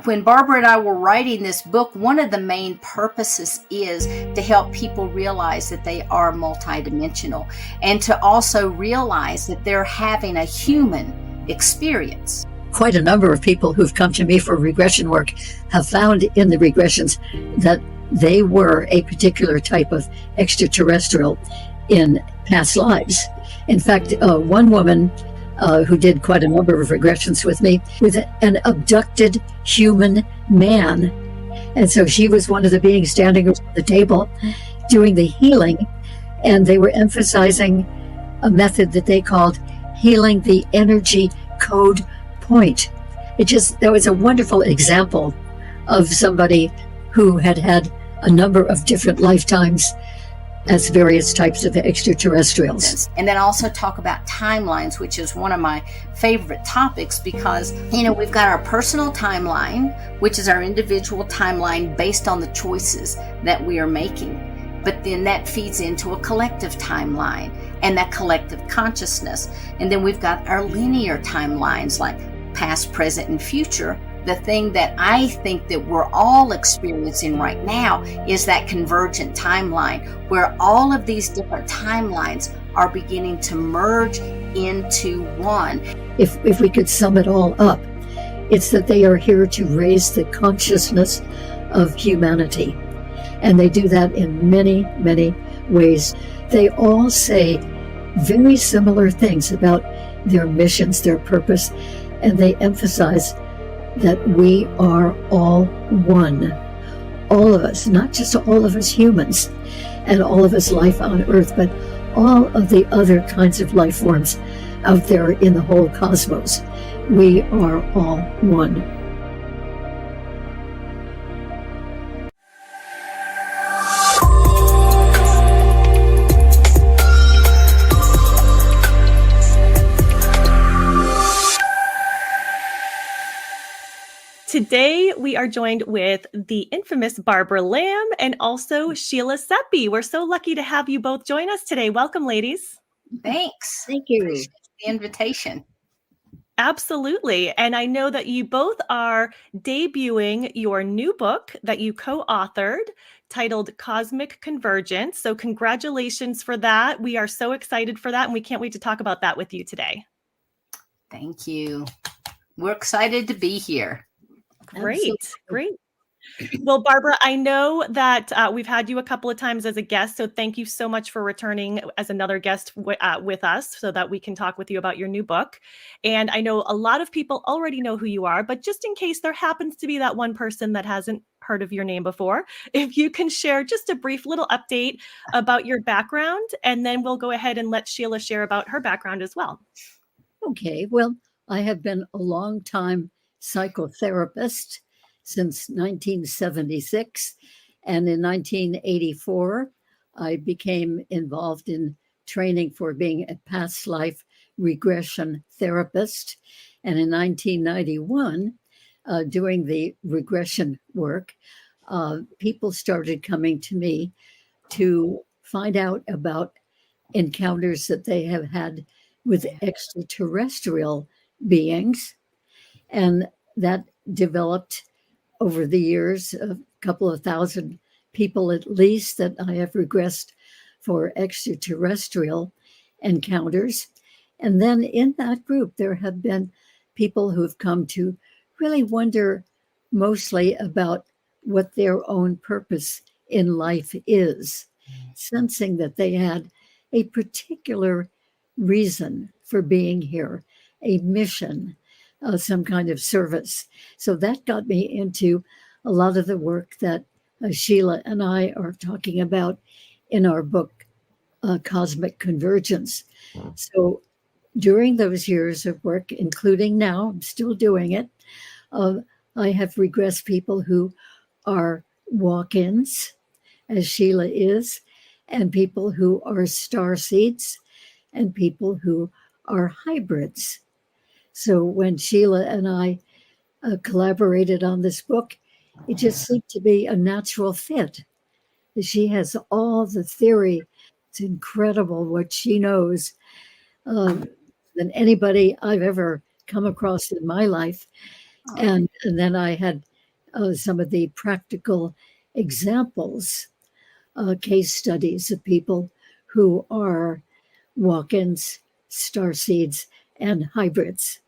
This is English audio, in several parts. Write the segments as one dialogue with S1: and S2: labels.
S1: When Barbara and I were writing this book, one of the main purposes is to help people realize that they are multidimensional and to also realize that they're having a human experience.
S2: Quite a number of people who've come to me for regression work have found in the regressions that they were a particular type of extraterrestrial in past lives. In fact, one woman who did quite a number of regressions with me with an abducted human man. And so she was one of the beings standing at the table doing the healing, and they were emphasizing a method that they called healing the energy code point. That was a wonderful example of somebody who had had a number of different lifetimes as various types of extraterrestrials.
S1: And then also talk about timelines, which is one of my favorite topics because, we've got our personal timeline, which is our individual timeline based on the choices that we are making. But then that feeds into a collective timeline and that collective consciousness. And then we've got our linear timelines like past, present, and future. The thing that I think that we're all experiencing right now is that convergent timeline where all of these different timelines are beginning to merge into one.
S2: If we could sum it all up, it's that they are here to raise the consciousness of humanity. And they do that in many, many ways. They all say very similar things about their missions, their purpose, and they emphasize that we are all one. All of us, not just all of us humans and all of us life on Earth, but all of the other kinds of life forms out there in the whole cosmos. We are all one.
S3: Today, we are joined with the infamous Barbara Lamb and also Sheila Seppi. We're so lucky to have you both join us today. Welcome, ladies.
S1: Thanks.
S2: Thank you.
S1: Appreciate the invitation.
S3: Absolutely. And I know that you both are debuting your new book that you co-authored titled Cosmic Convergence. So congratulations for that. We are so excited for that, and we can't wait to talk about that with you today.
S1: Thank you. We're excited to be here.
S3: Great,
S2: Absolutely.
S3: great. Well, Barbara, I know that we've had you a couple of times as a guest, so thank you so much for returning as another guest with us so that we can talk with you about your new book. And I know a lot of people already know who you are, but just in case there happens to be that one person that hasn't heard of your name before, if you can share just a brief little update about your background, and then we'll go ahead and let Sheila share about her background as well.
S2: Okay, well, I have been a long time psychotherapist since 1976. And in 1984, I became involved in training for being a past life regression therapist. And in 1991, doing the regression work, people started coming to me to find out about encounters that they have had with extraterrestrial beings. And that developed over the years, a couple of thousand people at least that I have regressed for extraterrestrial encounters. And then in that group, there have been people who've come to really wonder mostly about what their own purpose in life is, sensing that they had a particular reason for being here, a mission, some kind of service. So that got me into a lot of the work that Sheila and I are talking about in our book, Cosmic Convergence. So during those years of work, including now, I'm still doing it, I have regressed people who are walk-ins, as Sheila is, and people who are starseeds, and people who are hybrids. So when Sheila and I collaborated on this book, it just seemed to be a natural fit. She has all the theory. It's incredible what she knows than anybody I've ever come across in my life. And then I had some of the practical examples, case studies of people who are walk-ins, starseeds, and hybrids.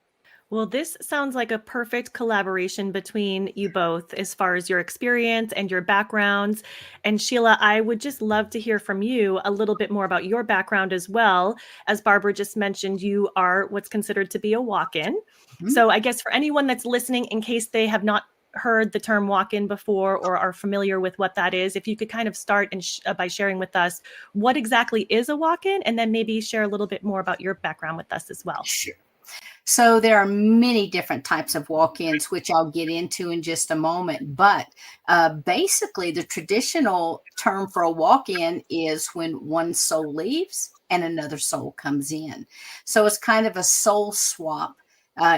S3: Well, this sounds like a perfect collaboration between you both as far as your experience and your backgrounds. And Sheila, I would just love to hear from you a little bit more about your background as well. As Barbara just mentioned, you are what's considered to be a walk-in.
S1: Mm-hmm.
S3: So I guess for anyone that's listening, in case they have not heard the term walk-in before or are familiar with what that is, if you could kind of start by sharing with us what exactly is a walk-in, and then maybe share a little bit more about your background with us as well.
S1: Sure. So there are many different types of walk-ins, which I'll get into in just a moment. But basically, the traditional term for a walk-in is when one soul leaves and another soul comes in. So it's kind of a soul swap,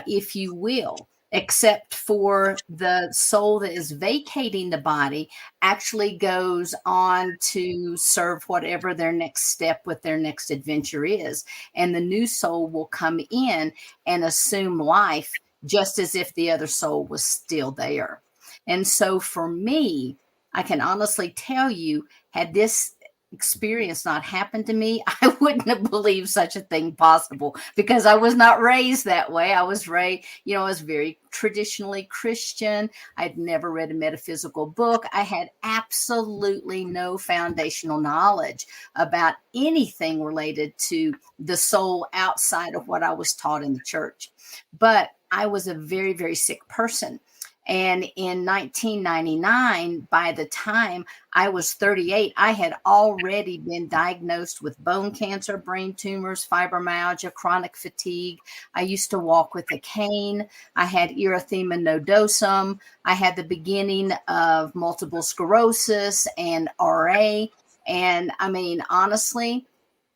S1: if you will, except for the soul that is vacating the body actually goes on to serve whatever their next step with their next adventure is. And the new soul will come in and assume life just as if the other soul was still there. And so for me, I can honestly tell you, had this experience not happened to me, I wouldn't have believed such a thing possible, because I was not raised that way. I was raised, I was very traditionally Christian. I'd never read a metaphysical book. I had absolutely no foundational knowledge about anything related to the soul outside of what I was taught in the church. But I was a very, very sick person. And in 1999, by the time I was 38, I had already been diagnosed with bone cancer, brain tumors, fibromyalgia, chronic fatigue. I used to walk with a cane. I had erythema nodosum. I had the beginning of multiple sclerosis and RA. And I mean, honestly,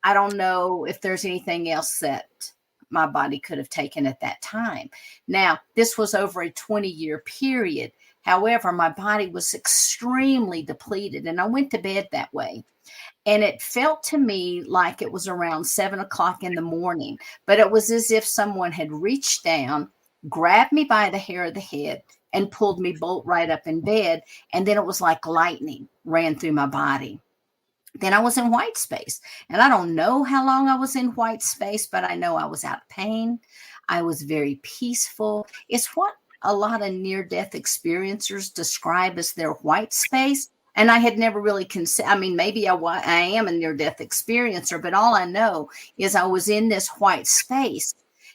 S1: I don't know if there's anything else that my body could have taken at that time. Now, this was over a 20-year period. However, my body was extremely depleted, and I went to bed that way. And it felt to me like it was around 7 o'clock in the morning, but it was as if someone had reached down, grabbed me by the hair of the head, and pulled me bolt right up in bed. And then it was like lightning ran through my body. Then I was in white space, and I don't know how long I was in white space, but I know I was out of pain. I was very peaceful. It's what a lot of near-death experiencers describe as their white space. And I had never really considered, I mean, maybe I am a near-death experiencer, but all I know is I was in this white space.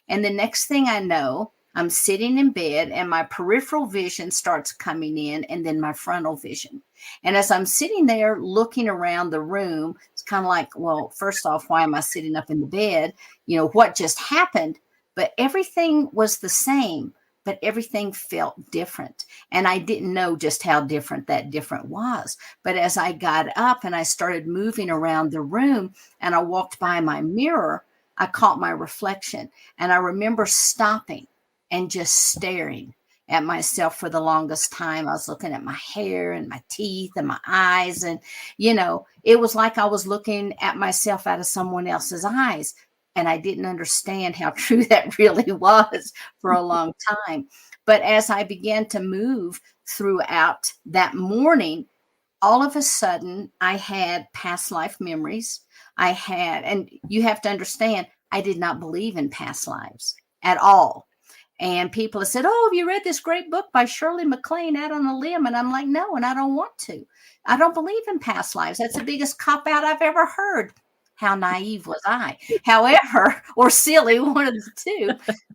S1: And the next thing I know, I'm sitting in bed and my peripheral vision starts coming in, and then my frontal vision. And as I'm sitting there looking around the room, it's kind of like, well, first off, why am I sitting up in the bed? What just happened? But everything was the same, but everything felt different. And I didn't know just how different that different was. But as I got up and I started moving around the room and I walked by my mirror, I caught my reflection. And I remember stopping and just staring at myself for the longest time. I was looking at my hair and my teeth and my eyes. And, it was like I was looking at myself out of someone else's eyes. And I didn't understand how true that really was for a long time. But as I began to move throughout that morning, all of a sudden I had past life memories. And you have to understand, I did not believe in past lives at all. And people have said, oh, have you read this great book by Shirley MacLaine, Out on a Limb? And I'm like, no, and I don't want to. I don't believe in past lives. That's the biggest cop-out I've ever heard. How naive was I? However, or silly, one of the two.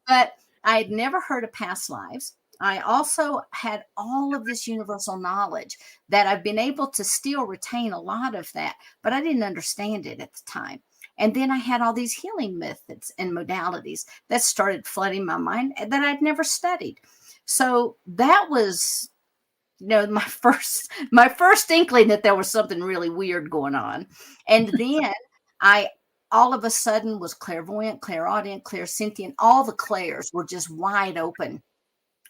S1: But I had never heard of past lives. I also had all of this universal knowledge that I've been able to still retain a lot of that, but I didn't understand it at the time. And then I had all these healing methods and modalities that started flooding my mind that I'd never studied. So that was, my first inkling that there was something really weird going on. And then I all of a sudden was clairvoyant, clairaudient, clairsentient. All the clairs were just wide open.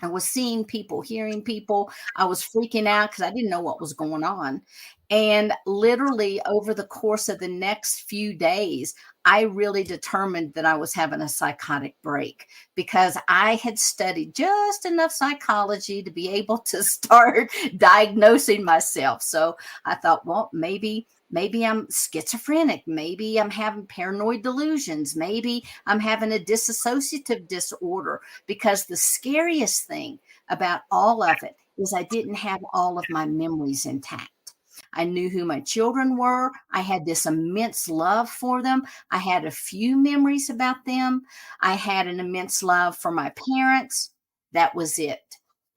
S1: I was seeing people, hearing people. I was freaking out because I didn't know what was going on. And literally over the course of the next few days, I really determined that I was having a psychotic break because I had studied just enough psychology to be able to start diagnosing myself. So I thought, well, maybe I'm schizophrenic. Maybe I'm having paranoid delusions. Maybe I'm having a dissociative disorder, because the scariest thing about all of it is I didn't have all of my memories intact. I knew who my children were. I had this immense love for them. I had a few memories about them. I had an immense love for my parents. That was it.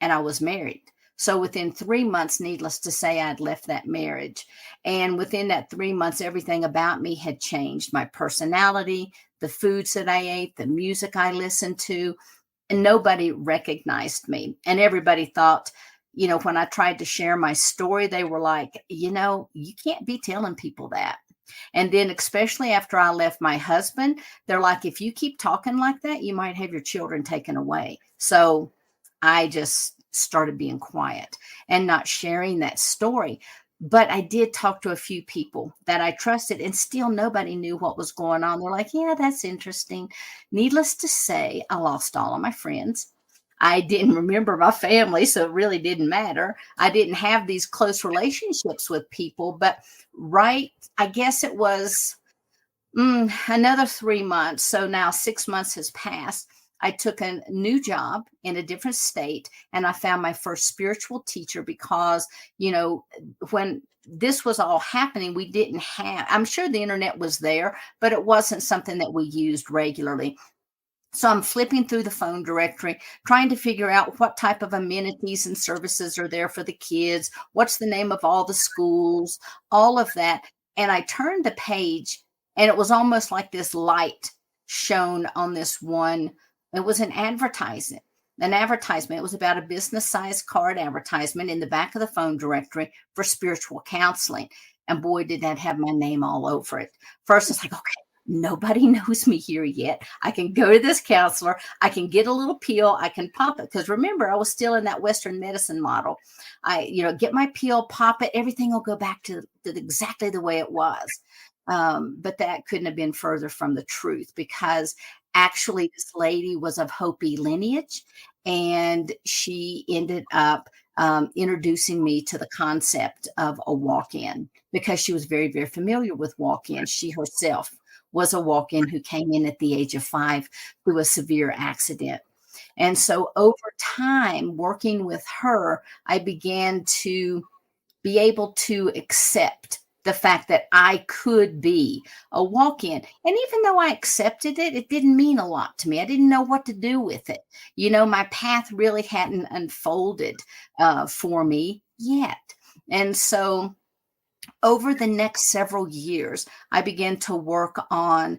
S1: And I was married. So within 3 months, needless to say, I'd left that marriage. And within that 3 months, everything about me had changed. My personality, the foods that I ate, the music I listened to, and nobody recognized me. And everybody thought, when I tried to share my story, they were like, you can't be telling people that. And then especially after I left my husband, they're like, if you keep talking like that, you might have your children taken away. So I just started being quiet and not sharing that story. But I did talk to a few people that I trusted, and still nobody knew what was going on. They're like, yeah, that's interesting. Needless to say, I lost all of my friends. I didn't remember my family, so it really didn't matter. I didn't have these close relationships with people, but I guess it was another 3 months. So now 6 months has passed. I took a new job in a different state, and I found my first spiritual teacher because, when this was all happening, we didn't have, I'm sure the internet was there, but it wasn't something that we used regularly. So I'm flipping through the phone directory, trying to figure out what type of amenities and services are there for the kids, what's the name of all the schools, all of that. And I turned the page, and it was almost like this light shone on this one. It was an advertisement. It was about a business-sized card advertisement in the back of the phone directory for spiritual counseling. And boy, did that have my name all over it. First, it's like, okay, nobody knows me here yet. I can go to this counselor. I can get a little pill. I can pop it. Because remember, I was still in that Western medicine model. I, get my pill, pop it. Everything will go back to exactly the way it was. But that couldn't have been further from the truth, because actually this lady was of Hopi lineage, and she ended up introducing me to the concept of a walk-in, because she was very, very familiar with walk-in. She herself was a walk-in who came in at the age of 5 through a severe accident. And so over time, working with her, I began to be able to accept the fact that I could be a walk-in. And even though I accepted it, it didn't mean a lot to me. I didn't know what to do with it. My path really hadn't unfolded for me yet. And so over the next several years, I began to work on,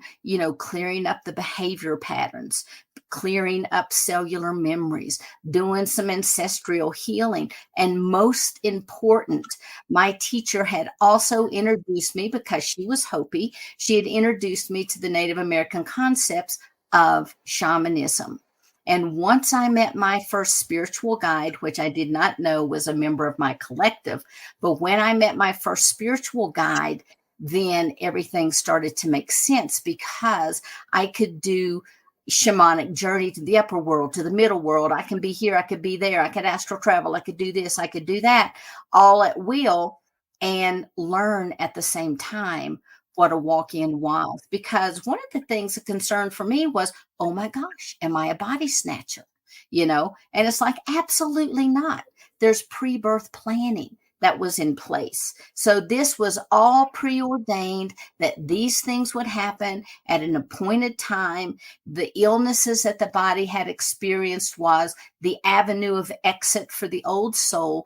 S1: clearing up the behavior patterns, clearing up cellular memories, doing some ancestral healing. And most important, my teacher had also introduced me, because she was Hopi, she had introduced me to the Native American concepts of shamanism. And once I met my first spiritual guide, which I did not know was a member of my collective, but when I met my first spiritual guide, then everything started to make sense, because I could do shamanic journey to the upper world, to the middle world. I can be here, I could be there, I could astral travel, I could do this, I could do that, all at will, and learn at the same time what a walk-in was. Because one of the things that concerned for me was, oh my gosh, am I a body snatcher? And it's like, absolutely not. There's pre-birth planning that was in place. So this was all preordained, that these things would happen at an appointed time. The illnesses that the body had experienced was the avenue of exit for the old soul,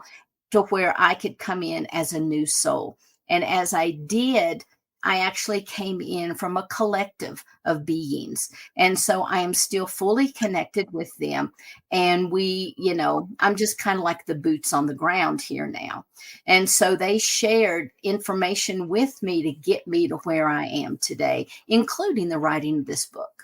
S1: to where I could come in as a new soul. And as I did, I actually came in from a collective of beings. And so I am still fully connected with them. And we, I'm just kind of like the boots on the ground here now. And so they shared information with me to get me to where I am today, including the writing of this book.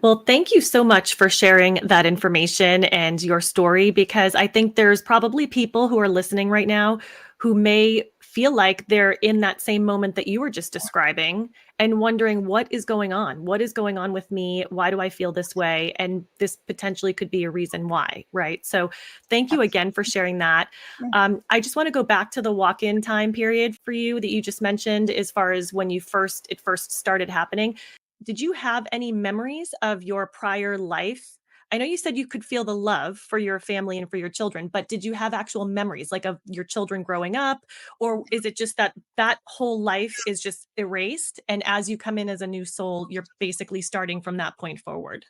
S3: Well, thank you so much for sharing that information and your story, because I think there's probably people who are listening right now who may feel like they're in that same moment that you were just describing, and wondering what is going on? What is going on with me? Why do I feel this way? And this potentially could be a reason why, right? So thank you again for sharing that. I just want to go back to the walk-in time period for you that you just mentioned, as far as when it first started happening. Did you have any memories of your prior life? I know you said you could feel the love for your family and for your children, but did you have actual memories, like of your children growing up? Or is it just that whole life is just erased, and as you come in as a new soul, you're basically starting from that point forward?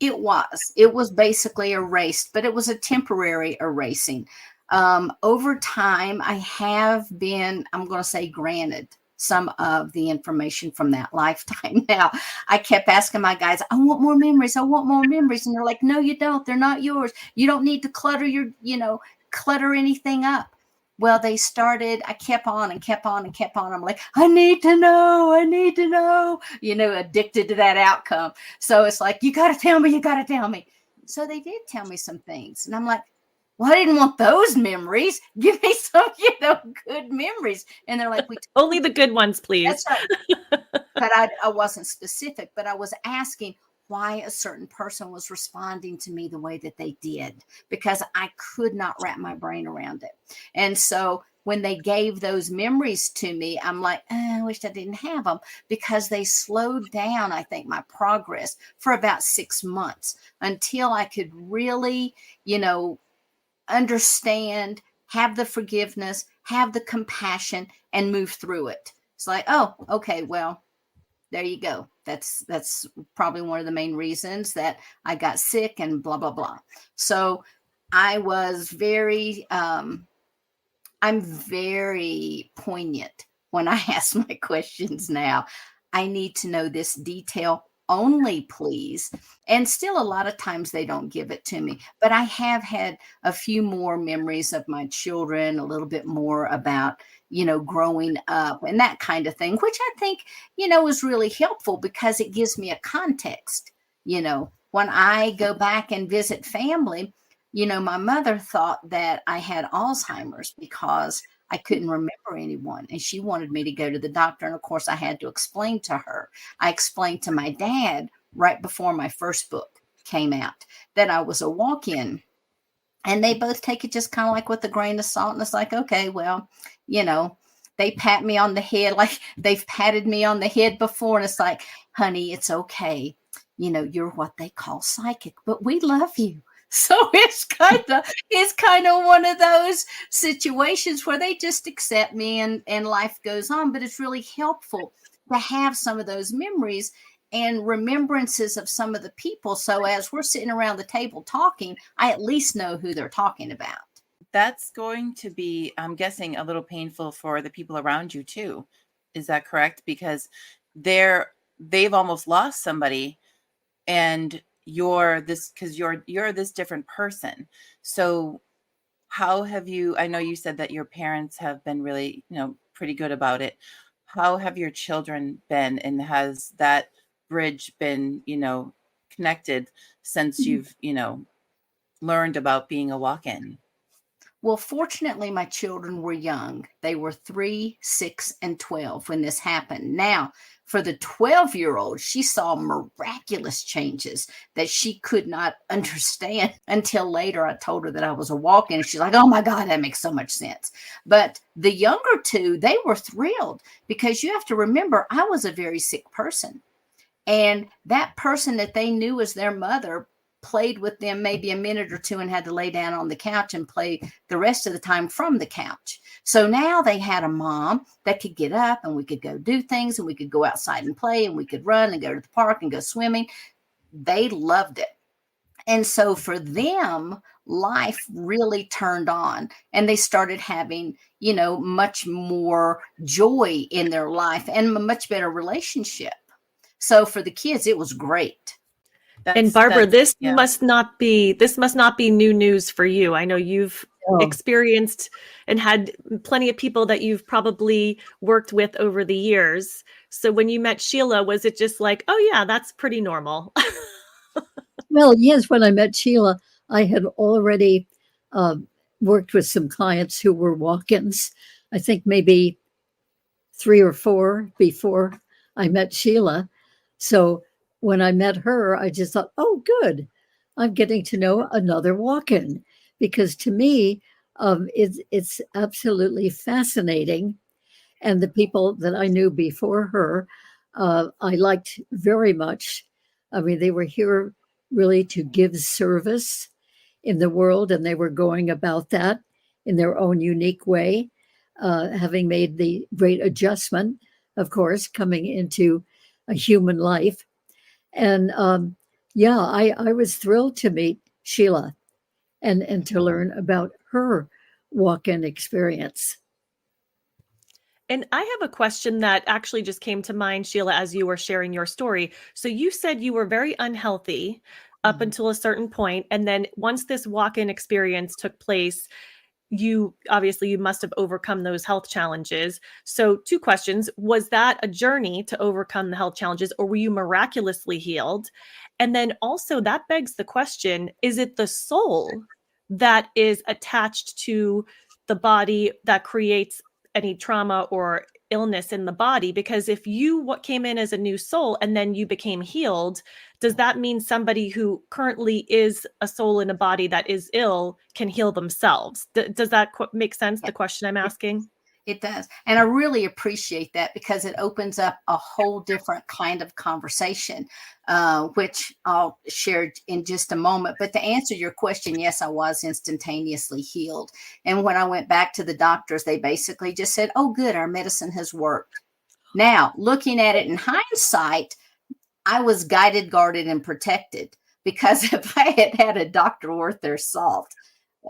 S1: It was basically erased, but it was a temporary erasing. Over time, I have been, I'm going to say, granted some of the information from that lifetime. Now, I kept asking my guys, I want more memories. I want more memories. And they're like, no, you don't. They're not yours. You don't need to clutter anything up. Well, they started, I kept on and kept on and kept on. I'm like, I need to know, addicted to that outcome. So it's like, you got to tell me. So they did tell me some things. And I'm like, well, I didn't want those memories. Give me some, good memories. And they're like,
S3: only the good ones, please.
S1: That's right. But I wasn't specific, but I was asking why a certain person was responding to me the way that they did, because I could not wrap my brain around it. And so when they gave those memories to me, I'm like, I wish I didn't have them, because they slowed down, I think, my progress for about 6 months until I could really, understand, have the forgiveness, have the compassion, and move through it. It's like, oh, okay, well, there you go. That's probably one of the main reasons that I got sick and blah, blah, blah. So I was I'm very poignant when I ask my questions now. I need to know this detail only, please. And still a lot of times they don't give it to me, but I have had a few more memories of my children, a little bit more about, growing up and that kind of thing, which I think, is really helpful because it gives me a context. When I go back and visit family, my mother thought that I had Alzheimer's because I couldn't remember anyone. And she wanted me to go to the doctor. And of course, I had to explain to her. I explained to my dad right before my first book came out that I was a walk-in. And they both take it just kind of like with a grain of salt. And it's like, okay, well, they pat me on the head like they've patted me on the head before. And it's like, honey, it's okay. You're what they call psychic, but we love you. So it's kind of one of those situations where they just accept me and life goes on. But it's really helpful to have some of those memories and remembrances of some of the people. So as we're sitting around the table talking, I at least know who they're talking about.
S4: That's going to be, I'm guessing, a little painful for the people around you too. Is that correct? Because they've almost lost somebody, and you're this different person. So how have you, I know you said that your parents have been really, pretty good about it. How have your children been, and has that bridge been, connected since you've, learned about being a walk-in?
S1: Well, fortunately, my children were young. They were 3, 6, and 12 when this happened. Now, for the 12-year-old, she saw miraculous changes that she could not understand until later. I told her that I was a walk-in, and she's like, oh my God, that makes so much sense. But the younger two, they were thrilled, because you have to remember, I was a very sick person. And that person that they knew as their mother played with them maybe a minute or two and had to lay down on the couch and play the rest of the time from the couch. So now they had a mom that could get up, and we could go do things, and we could go outside and play, and we could run and go to the park and go swimming. They loved it. And so for them, life really turned on, and they started having, much more joy in their life and a much better relationship. So for the kids, it was great.
S3: And Barbara, this must not be new news for you. I know you've experienced and had plenty of people that you've probably worked with over the years. So when you met Sheila, was it just like, oh yeah, that's pretty normal?
S2: Well, yes, when I met Sheila, I had already worked with some clients who were walk-ins. I think maybe 3 or 4 before I met Sheila. So when I met her, I just thought, oh, good. I'm getting to know another walk-in, because to me, it's absolutely fascinating. And the people that I knew before her, I liked very much. I mean, they were here really to give service in the world, and they were going about that in their own unique way, having made the great adjustment, of course, coming into a human life. And yeah, I was thrilled to meet Sheila and to learn about her walk-in experience.
S3: And I have a question that actually just came to mind, Sheila, as you were sharing your story. So you said you were very unhealthy up until a certain point, and then once this walk-in experience took place, you must have overcome those health challenges. So two questions. Was that a journey to overcome the health challenges, or were you miraculously healed? And then also that begs the question, is it the soul that is attached to the body that creates any trauma or illness in the body? Because if you came in as a new soul and then you became healed, does that mean somebody who currently is a soul in a body that is ill can heal themselves? Does that make sense, the question I'm asking?
S1: It does. And I really appreciate that, because it opens up a whole different kind of conversation, which I'll share in just a moment. But to answer your question, yes, I was instantaneously healed. And when I went back to the doctors, they basically just said, oh, good, our medicine has worked. Now, looking at it in hindsight, I was guided, guarded, and protected, because if I had had a doctor worth their salt,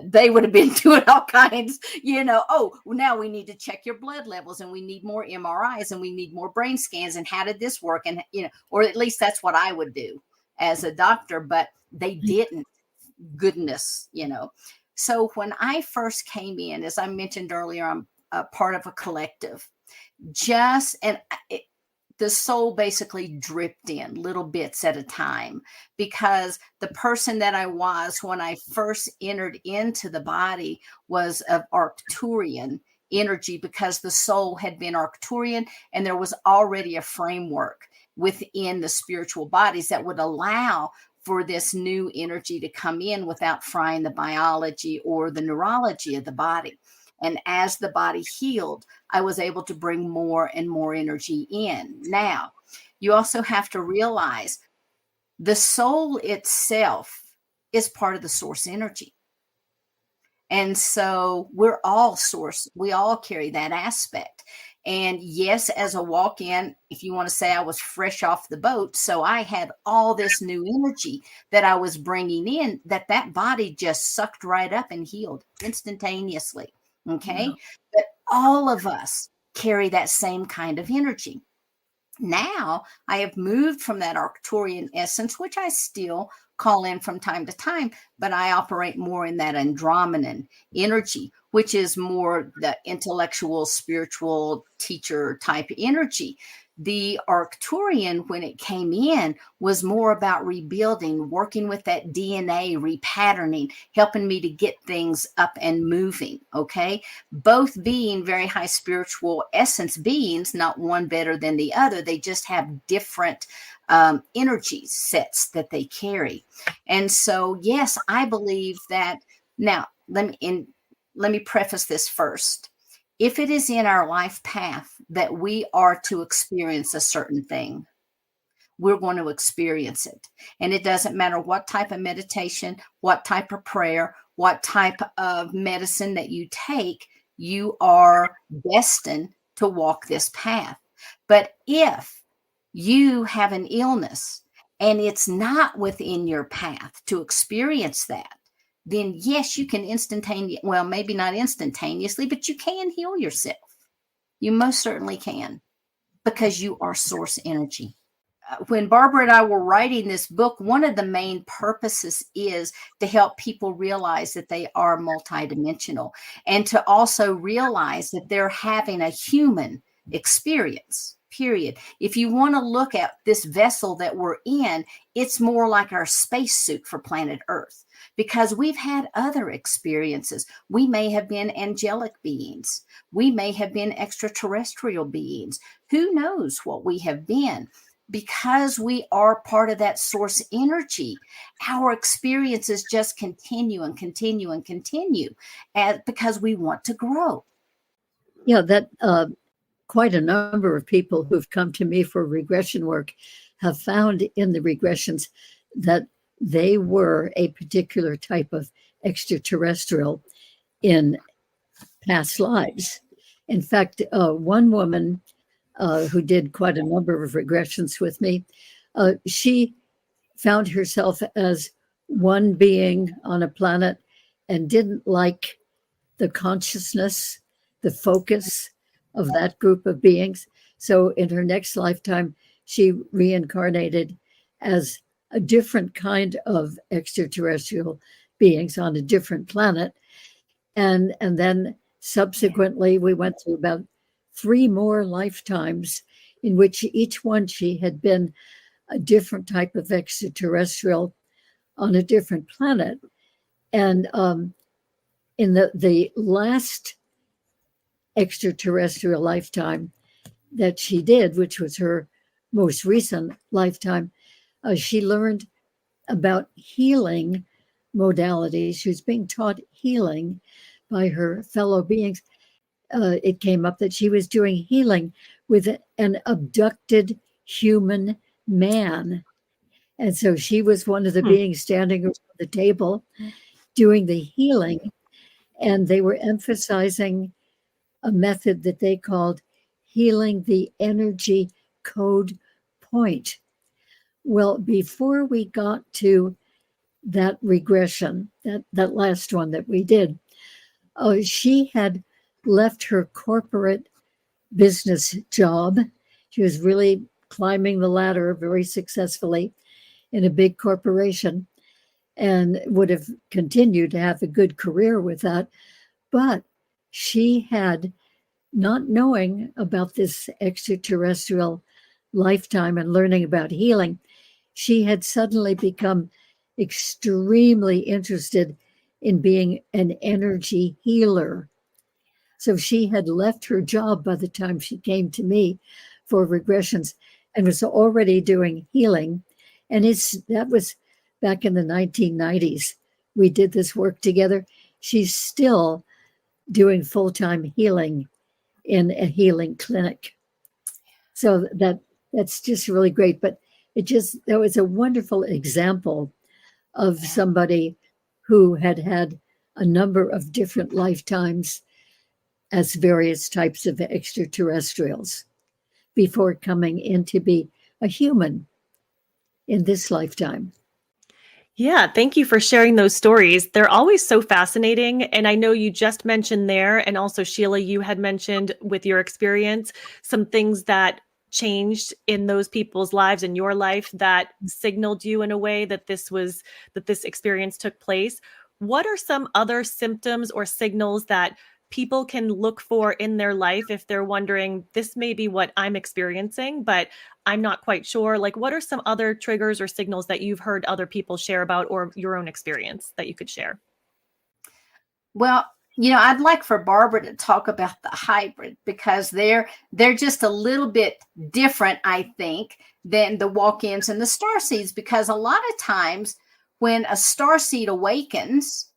S1: they would have been doing all kinds, oh, well, now we need to check your blood levels, and we need more MRIs, and we need more brain scans, and how did this work? And, or at least that's what I would do as a doctor, but they didn't. Goodness. So when I first came in, as I mentioned earlier, I'm a part of a collective. The soul basically dripped in little bits at a time, because the person that I was when I first entered into the body was of Arcturian energy, because the soul had been Arcturian, and there was already a framework within the spiritual bodies that would allow for this new energy to come in without frying the biology or the neurology of the body. And as the body healed, I was able to bring more and more energy in. Now, you also have to realize the soul itself is part of the source energy. And so we're all source. We all carry that aspect. And yes, as a walk-in, if you want to say, I was fresh off the boat, so I had all this new energy that I was bringing in, that body just sucked right up and healed instantaneously. Okay. Yeah. But all of us carry that same kind of energy. Now I have moved from that Arcturian essence, which I still call in from time to time, but I operate more in that Andromedan energy, which is more the intellectual, spiritual teacher type energy. The Arcturian, when it came in, was more about rebuilding, working with that DNA, repatterning, helping me to get things up and moving. Okay. Both being very high spiritual essence beings, not one better than the other. They just have different energy sets that they carry. And so, yes, I believe that. Now, let me preface this first. If it is in our life path that we are to experience a certain thing, we're going to experience it. And it doesn't matter what type of meditation, what type of prayer, what type of medicine that you take, you are destined to walk this path. But if you have an illness and it's not within your path to experience that, then yes, you can well, maybe not instantaneously, but you can heal yourself. You most certainly can, because you are source energy. When Barbara and I were writing this book, one of the main purposes is to help people realize that they are multidimensional, and to also realize that they're having a human experience. period. If you want to look at this vessel that we're in, it's more like our spacesuit for planet Earth, because we've had other experiences. We may have been angelic beings. We may have been extraterrestrial beings. Who knows what we have been? Because we are part of that source energy, our experiences just continue and continue and continue, because we want to grow.
S2: Yeah, that quite a number of people who've come to me for regression work have found in the regressions that they were a particular type of extraterrestrial in past lives. In fact, one woman who did quite a number of regressions with me, she found herself as one being on a planet and didn't like the consciousness, the focus of that group of beings. So in her next lifetime, she reincarnated as a different kind of extraterrestrial beings on a different planet. And then subsequently, we went through about 3 more lifetimes in which each one she had been a different type of extraterrestrial on a different planet. And in the last extraterrestrial lifetime that she did, which was her most recent lifetime, she learned about healing modalities. She was being taught healing by her fellow beings. It came up that she was doing healing with an abducted human man. And so she was one of the beings standing around the table doing the healing. And they were emphasizing a method that they called healing the energy code point. Well, before we got to that regression, that last one that we did, she had left her corporate business job. She was really climbing the ladder very successfully in a big corporation and would have continued to have a good career with that. But she had, not knowing about this extraterrestrial lifetime and learning about healing, she had suddenly become extremely interested in being an energy healer. So she had left her job by the time she came to me for regressions and was already doing healing. And that was back in the 1990s. We did this work together. She's still doing full-time healing in a healing clinic. So that's just really great. But that was a wonderful example of somebody who had had a number of different lifetimes as various types of extraterrestrials before coming in to be a human in this lifetime.
S3: Yeah, thank you for sharing those stories. They're always so fascinating. And I know you just mentioned there, and also Sheila, you had mentioned with your experience, some things that changed in those people's lives, in your life, that signaled you in a way that this experience took place. What are some other symptoms or signals that people can look for in their life if they're wondering, this may be what I'm experiencing, but I'm not quite sure? Like, what are some other triggers or signals that you've heard other people share about, or your own experience that you could share?
S1: Well, I'd like for Barbara to talk about the hybrid, because they're just a little bit different, I think, than the walk-ins and the starseeds, because a lot of times when a starseed awakens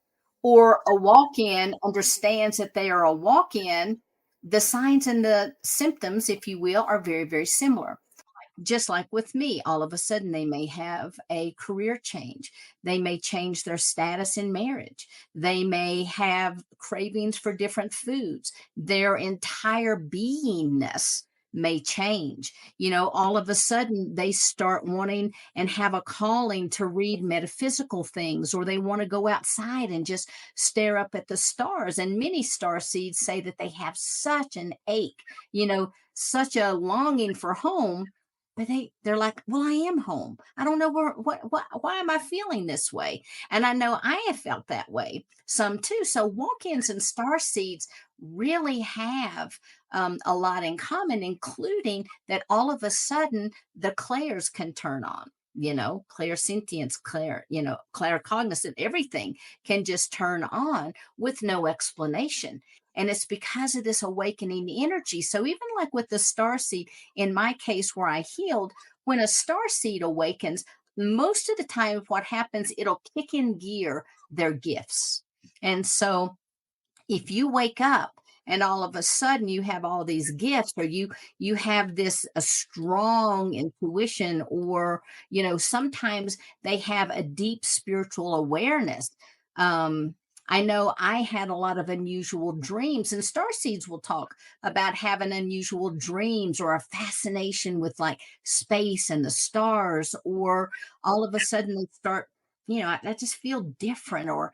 S1: or a walk-in understands that they are a walk-in, the signs and the symptoms, if you will, are very, very similar. Just like with me, all of a sudden they may have a career change. They may change their status in marriage. They may have cravings for different foods. Their entire beingness may change. All of a sudden they start wanting and have a calling to read metaphysical things, or they want to go outside and just stare up at the stars. And many starseeds say that they have such an ache, such a longing for home, but they're like, well, I am home. I don't know why am I feeling this way? And I know I have felt that way some too. So walk-ins and star seeds really have a lot in common, including that all of a sudden the clairs can turn on. Clairsentience, claircognizant, everything can just turn on with no explanation. And it's because of this awakening energy. So even like with the star seed, in my case where I healed, when a star seed awakens, most of the time what happens, it'll kick in gear their gifts. And so if you wake up and all of a sudden you have all these gifts, or you have this a strong intuition, or sometimes they have a deep spiritual awareness. I know I had a lot of unusual dreams, and starseeds will talk about having unusual dreams or a fascination with like space and the stars, or all of a sudden they start, I just feel different, or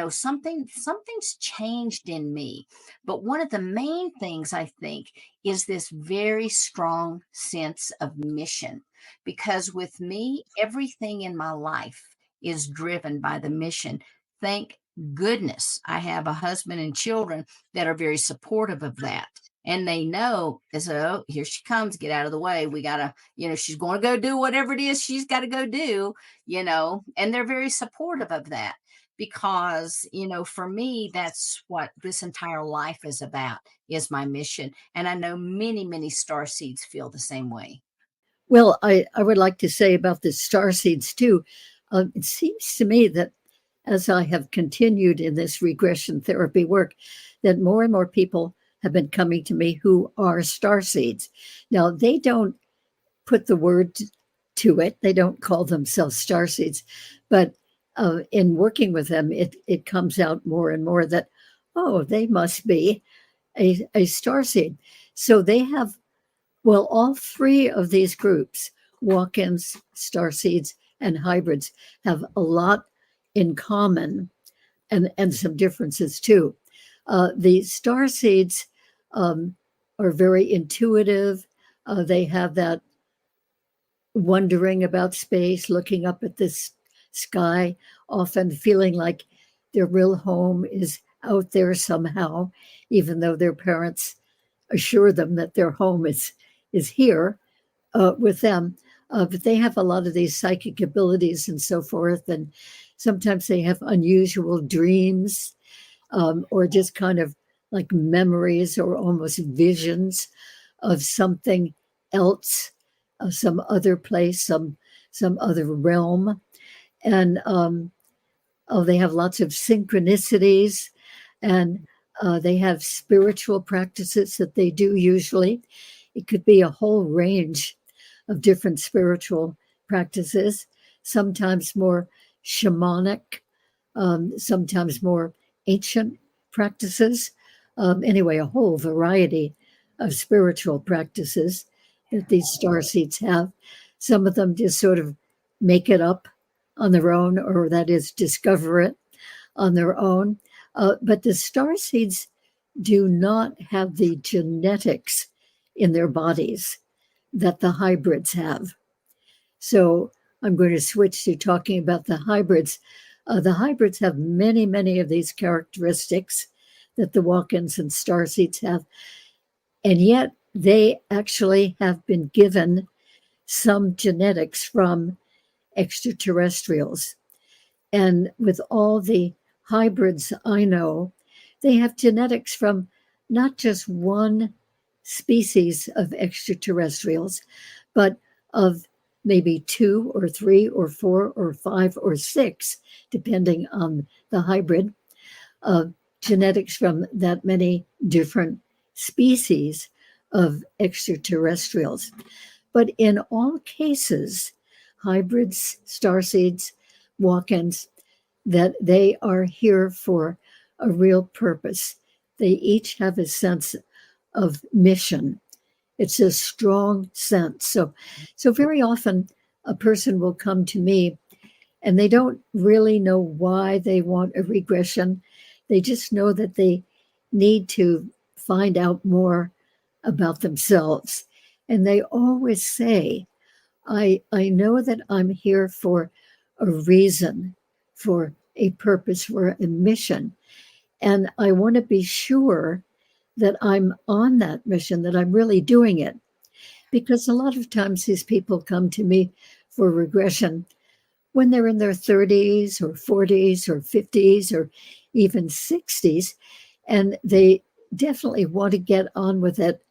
S1: something's changed in me. But one of the main things I think is this very strong sense of mission, because with me, everything in my life is driven by the mission. Thank goodness I have a husband and children that are very supportive of that. And they know, oh, here she comes, get out of the way. We gotta, she's going to go do whatever it is she's got to go do, and they're very supportive of that, because, for me, that's what this entire life is about, is my mission. And I know many, many star seeds feel the same way.
S2: Well, I would like to say about the star seeds too. It seems to me that as I have continued in this regression therapy work, that more and more people have been coming to me who are star seeds. Now, they don't put the word to it. They don't call themselves star seeds. But in working with them, it comes out more and more that, oh, they must be a star seed. So they have, well, all three of these groups, walk-ins, star seeds, and hybrids, have a lot in common, and some differences too. The star seeds are very intuitive. They have that wondering about space, looking up at this sky, often feeling like their real home is out there somehow, even though their parents assure them that their home is here with them. But they have a lot of these psychic abilities and so forth. And sometimes they have unusual dreams, or just kind of like memories or almost visions of something else, some other place, some other realm. And they have lots of synchronicities, and they have spiritual practices that they do usually. It could be a whole range of different spiritual practices, sometimes more shamanic, sometimes more ancient practices. Anyway, a whole variety of spiritual practices that these star seeds have. Some of them just sort of make it up on their own, or that is, discover it on their own. But the star seeds do not have the genetics in their bodies that the hybrids have. So I'm going to switch to talking about the hybrids. The hybrids have many, many of these characteristics that the walk-ins and star seeds have. And yet they actually have been given some genetics from extraterrestrials. And with all the hybrids I know, they have genetics from not just one species of extraterrestrials, but of maybe 2 or 3 or 4 or 5 or 6, depending on the hybrid, genetics from that many different species of extraterrestrials. But in all cases, hybrids, starseeds, walk-ins, that they are here for a real purpose. They each have a sense of mission. It's a strong sense. So very often a person will come to me and they don't really know why they want a regression. They just know that they need to find out more about themselves. And they always say, I know that I'm here for a reason, for a purpose, for a mission. And I want to be sure that I'm on that mission, that I'm really doing it. Because a lot of times these people come to me for regression when they're in their 30s or 40s or 50s or even 60s, and they definitely want to get on with it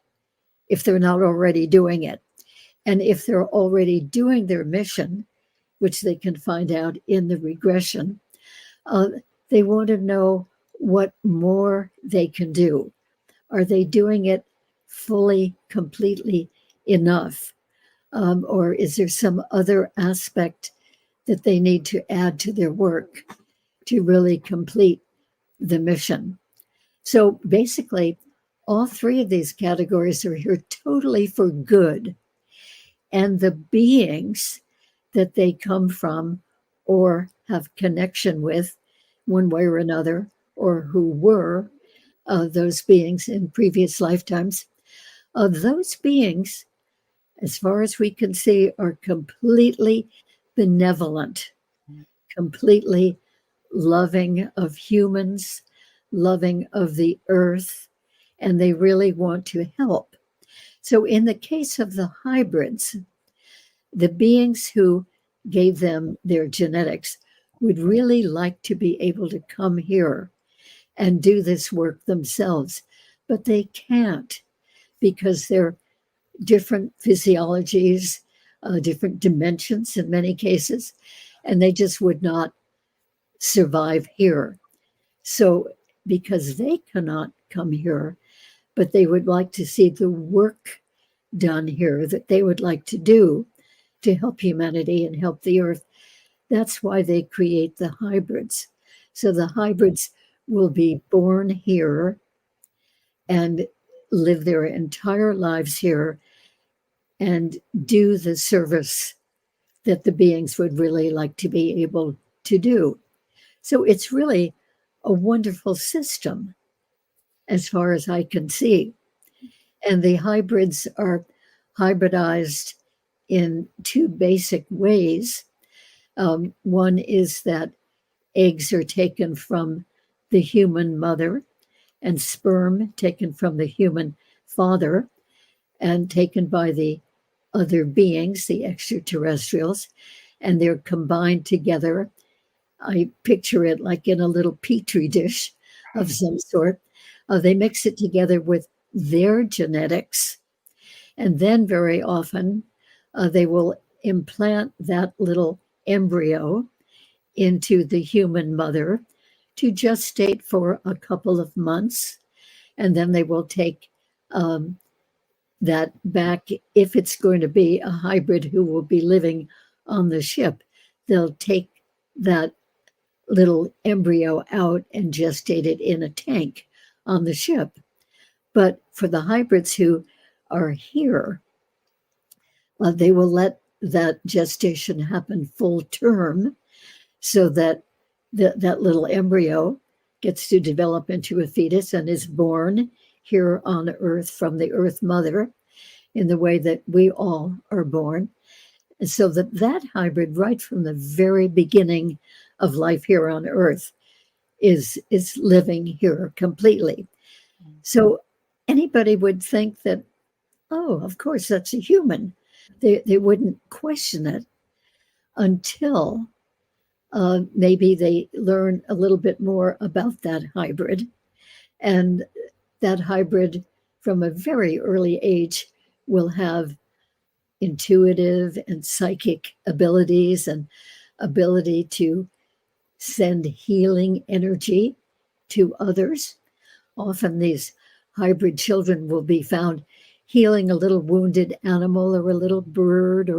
S2: if they're not already doing it. And if they're already doing their mission, which they can find out in the regression, they want to know what more they can do. Are they doing it fully, completely enough? Or is there some other aspect that they need to add to their work to really complete the mission? So basically, all three of these categories are here totally for good. And the beings that they come from or have connection with one way or another, or who were those beings in previous lifetimes, those beings, as far as we can see, are completely benevolent, completely loving of humans, loving of the earth, and they really want to help. So in the case of the hybrids, the beings who gave them their genetics would really like to be able to come here and do this work themselves, but they can't because they're different physiologies, different dimensions in many cases, and they just would not survive here. So, because they cannot come here, but they would like to see the work done here that they would like to do to help humanity and help the earth, that's why they create the hybrids. So the hybrids will be born here and live their entire lives here and do the service that the beings would really like to be able to do. So it's really a wonderful system as far as I can see. And the hybrids are hybridized in two basic ways. One is that eggs are taken from the human mother and sperm taken from the human father and taken by the other beings, the extraterrestrials, and they're combined together. I picture it like in a little petri dish of some sort. They mix it together with their genetics, and then very often they will implant that little embryo into the human mother to gestate for a couple of months, and then they will take that back. If it's going to be a hybrid who will be living on the ship, they'll take that little embryo out and gestate it in a tank on the ship. But for the hybrids who are here, they will let that gestation happen full term so that that little embryo gets to develop into a fetus and is born here on Earth from the Earth Mother in the way that we all are born. And so that hybrid, right from the very beginning of life here on Earth, is living here completely. So anybody would think that, oh, of course, that's a human. They wouldn't question it until maybe they learn a little bit more about that hybrid. And that hybrid from a very early age will have intuitive and psychic abilities and ability to send healing energy to others. Often these hybrid children will be found healing a little wounded animal or a little bird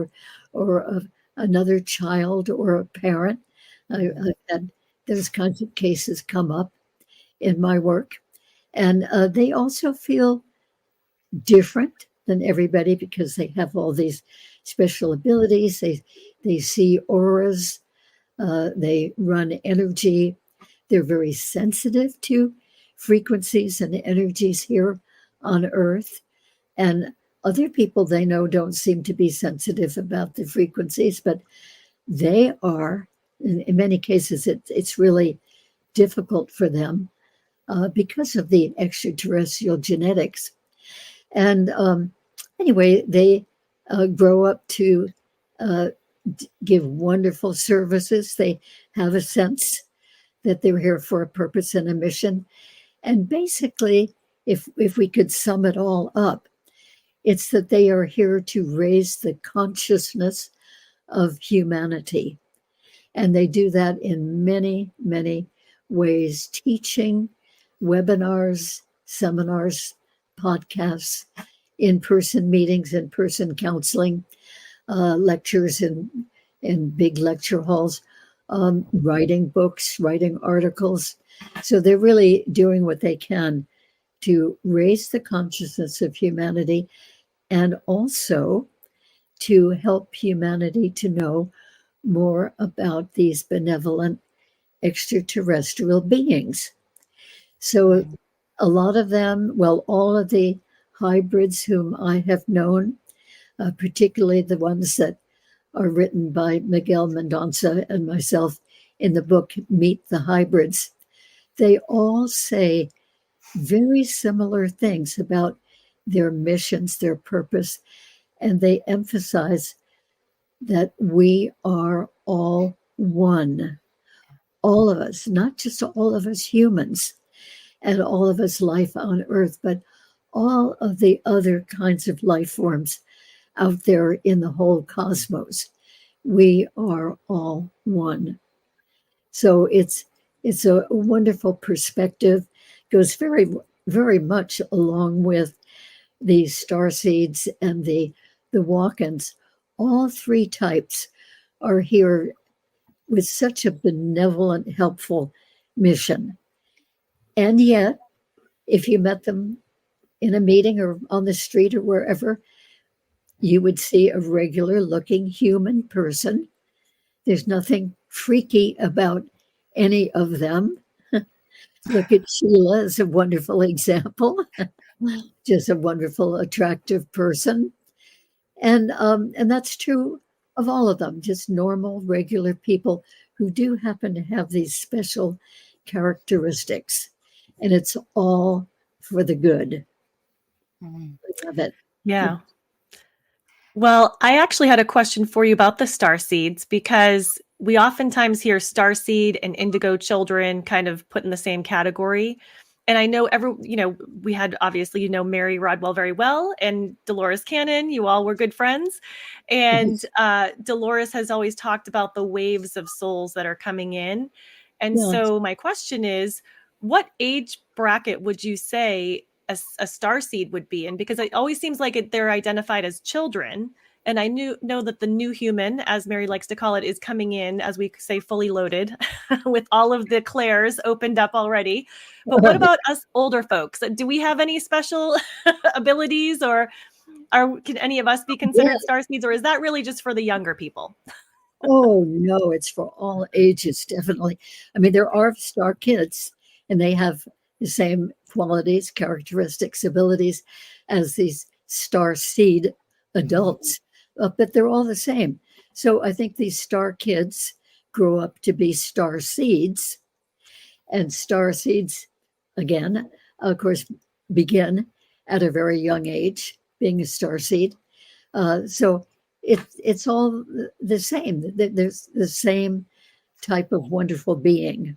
S2: or another child or a parent. I've had those kinds of cases come up in my work. And they also feel different than everybody because they have all these special abilities. They see auras. They run energy. They're very sensitive to frequencies and energies here on Earth. And Other people they know don't seem to be sensitive about the frequencies, but they are. In many cases, it's really difficult for them because of the extraterrestrial genetics. And anyway, they grow up to give wonderful services. They have a sense that they're here for a purpose and a mission. And basically, if we could sum it all up, it's that they are here to raise the consciousness of humanity. And they do that in many, many ways, teaching, webinars, seminars, podcasts, in-person meetings, in-person counseling, lectures in big lecture halls, writing books, writing articles. So they're really doing what they can to raise the consciousness of humanity and also to help humanity to know more about these benevolent extraterrestrial beings. So a lot of them, well, all of the hybrids whom I have known, particularly the ones that are written by Miguel Mendonça and myself in the book, Meet the Hybrids, they all say very similar things about their missions, their purpose, and they emphasize that we are all one. All of us, not just all of us humans and all of us life on Earth, but all of the other kinds of life forms out there in the whole cosmos. We are all one. So it's a wonderful perspective, goes very, very much along with the starseeds and the walk-ins. All three types are here with such a benevolent, helpful mission. And yet, if you met them in a meeting or on the street or wherever, you would see a regular looking human person. There's nothing freaky about any of them. Look at Sheila as a wonderful example, just a wonderful, attractive person. And that's true of all of them, just normal, regular people who do happen to have these special characteristics. And it's all for the good. I love it.
S3: Yeah. Well, I actually had a question for you about the star seeds, because we oftentimes hear star seed and indigo children kind of put in the same category. And I know we had, obviously, Mary Rodwell very well, and Dolores Cannon. You all were good friends. And Dolores has always talked about the waves of souls that are coming in. And so my question is, what age bracket would you say a star seed would be in? Because it always seems like they're identified as children. And I know that the new human, as Mary likes to call it, is coming in, as we say, fully loaded with all of the clairs opened up already. But what about us older folks? Do we have any special abilities, or can any of us be considered star seeds, or is that really just for the younger people?
S2: Oh, no, it's for all ages, definitely. I mean, there are star kids, and they have the same qualities, characteristics, abilities as these star seed adults, but they're all the same. So I think these star kids grow up to be star seeds, and star seeds, again, of course, begin at a very young age being a star seed. So it's all the same. There's the same type of wonderful being.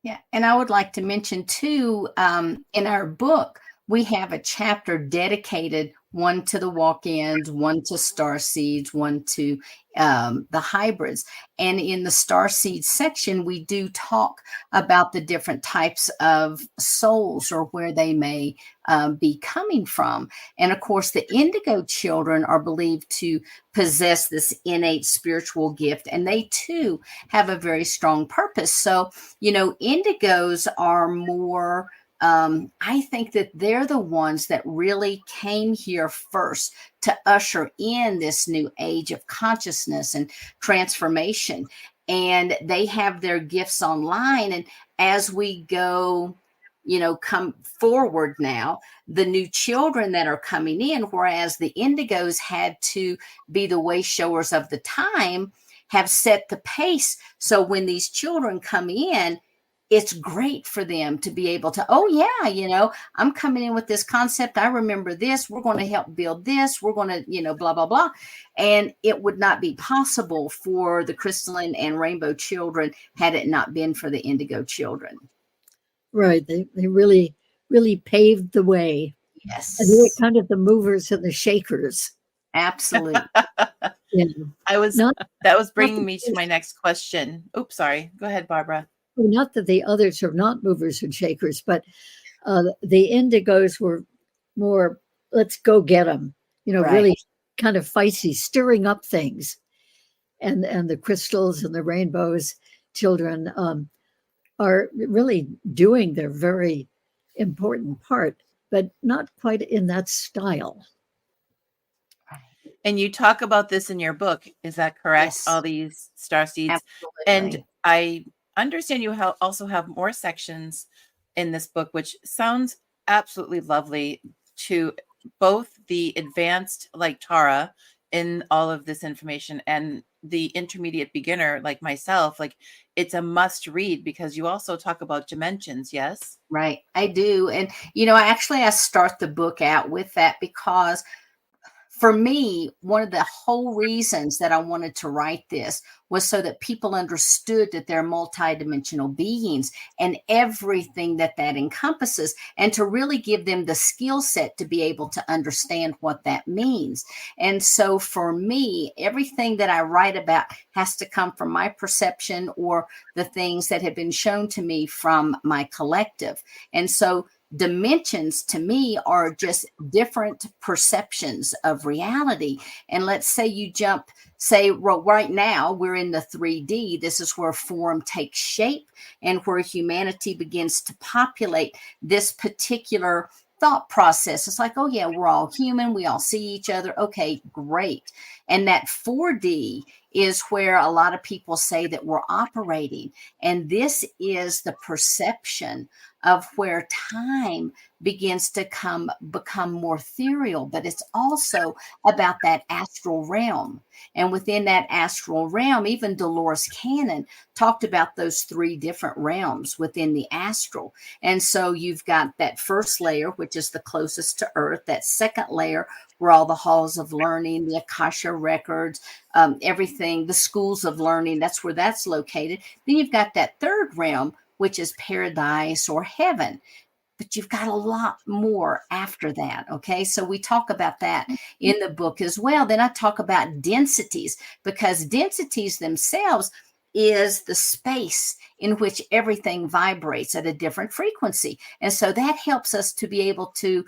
S1: Yeah, and I would like to mention too, in our book, we have a chapter dedicated, one to the walk-ins, one to star seeds, one to the hybrids. And in the star seed section, we do talk about the different types of souls, or where they may be coming from. And of course, the indigo children are believed to possess this innate spiritual gift, and they too have a very strong purpose. So, indigos are more, I think that they're the ones that really came here first to usher in this new age of consciousness and transformation. And they have their gifts online. And as we go come forward now, the new children that are coming in, whereas the indigos had to be the way showers of the time, have set the pace. So when these children come in, it's great for them to be able to, oh yeah, I'm coming in with this concept. I remember this. We're going to help build this. We're going to, blah, blah, blah. And it would not be possible for the crystalline and rainbow children had it not been for the indigo children.
S2: Right. They really, really paved the way.
S1: Yes.
S2: And they were kind of the movers and the shakers.
S1: Absolutely.
S2: Yeah.
S4: That was bringing me to my next question. Oops, sorry. Go ahead, Barbara.
S2: Not that the others are not movers and shakers, but the indigos were more, let's go get them,
S1: Right.
S2: really kind of feisty, stirring up things. And the crystals and the rainbows children are really doing their very important part, but not quite in that style.
S4: And you talk about this in your book, is that correct?
S1: Yes.
S4: All these star seeds.
S1: Absolutely.
S4: And I understand you also have more sections in this book, which sounds absolutely lovely, to both the advanced like Tara in all of this information and the intermediate beginner like myself. Like, it's a must read because you also talk about dimensions. Yes.
S1: Right. I do. And, I start the book out with that because for me, one of the whole reasons that I wanted to write this was so that people understood that they're multidimensional beings and everything that encompasses, and to really give them the skill set to be able to understand what that means. And so for me, everything that I write about has to come from my perception or the things that have been shown to me from my collective. And so dimensions to me are just different perceptions of reality. And let's say you jump, right now we're in the 3D. This is where form takes shape and where humanity begins to populate this particular thought process. It's like, oh yeah, we're all human. We all see each other. Okay, great. And that 4D is where a lot of people say that we're operating. And this is the perception of where time begins to become more ethereal, but it's also about that astral realm. And within that astral realm, even Dolores Cannon talked about those 3 different realms within the astral. And so you've got that first layer, which is the closest to Earth, that second layer where all the halls of learning, the Akasha records, everything, the schools of learning, that's where that's located. Then you've got that third realm, which is paradise or heaven. But you've got a lot more after that. Okay. So we talk about that in the book as well. Then I talk about densities, because densities themselves is the space in which everything vibrates at a different frequency. And so that helps us to be able to,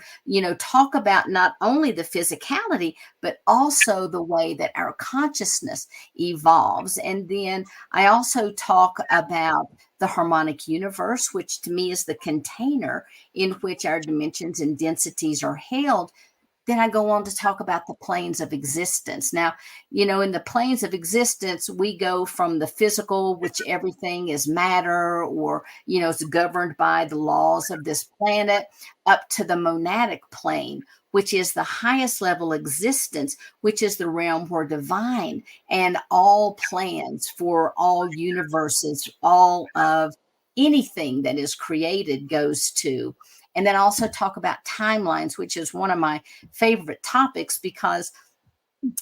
S1: talk about not only the physicality, but also the way that our consciousness evolves. And then I also talk about the harmonic universe, which to me is the container in which our dimensions and densities are held. Then I go on to talk about the planes of existence. Now, in the planes of existence, we go from the physical, which everything is matter or, is governed by the laws of this planet, up to the monadic plane, which is the highest level existence, which is the realm where divine and all plans for all universes, all of anything that is created goes to. And then also talk about timelines, which is one of my favorite topics because,